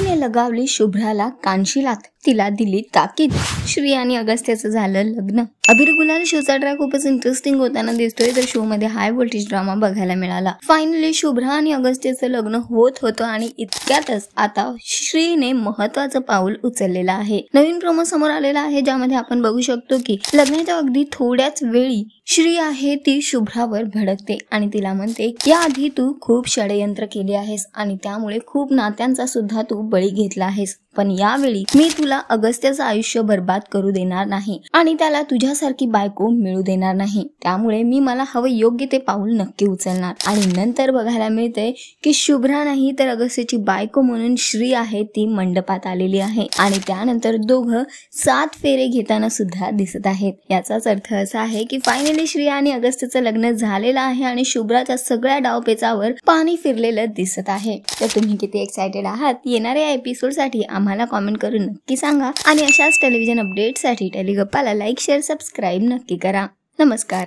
श्रीने लगावली शुभ्राला कानशिलात, तिला दिली ताकीद. श्री आणि अगस्त्याचं झालं लग्न. अबीर गुलाल शोचा ट्रॅक खूपच इंटरेस्टिंग होताना दिसतोय, तर शो मध्ये हाय व्होल्टेज ड्रामा बघायला मिळाला. फायनली शुभ्रा आणि अगस्त्याचं लग्न होत होतं आणि इतक्यातच आता श्रीने महत्वाचं पाऊल उचललेलं आहे. नवीन प्रोमो समोर आलेला आहे, ज्यामध्ये आपण बघू शकतो की लग्नाच्या अगदी थोड्याच वेळी श्री आहे ती शुभ्रावर भडकते आणि तिला म्हणते, याआधी तू खूप षडयंत्र केली आहेस आणि त्यामुळे खूप नात्यांचा सुद्धा तू बळी घेतला आहेस, पण यावेळी मी तुला अगस्त्याचं आयुष्य बर्बाद करू देणार नाही आणि त्याला तुझ्यासारखी बायको मिळू देणार नाही. त्यामुळे मी मला हवं योग्य ते पाऊल नक्की उचलणार. आणि नंतर बघायला मिळतंय की शुभ्रा नाही तर अगस्त्याची बायको म्हणून श्री आहे ती मंडपात आलेली आहे आणि त्यानंतर दोघं 7 फेरे घेताना सुद्धा दिसत आहेत. याचाच अर्थ असा आहे की फायनली श्री आणि अगस्त्याचं लग्न झालेलं आहे आणि शुभ्राच्या सगळ्या डावपेचावर पाणी फिरलेलं दिसत आहे. तर तुम्ही किती एक्साइटेड आहात येणाऱ्या एपिसोडसाठी आम्हाला कॉमेंट करून नक्की सांगा आणि अशाच टेलिव्हिजन अपडेटसाठी टेलिगप्पाला लाईक, शेअर, सबस्क्राईब नक्की करा. नमस्कार.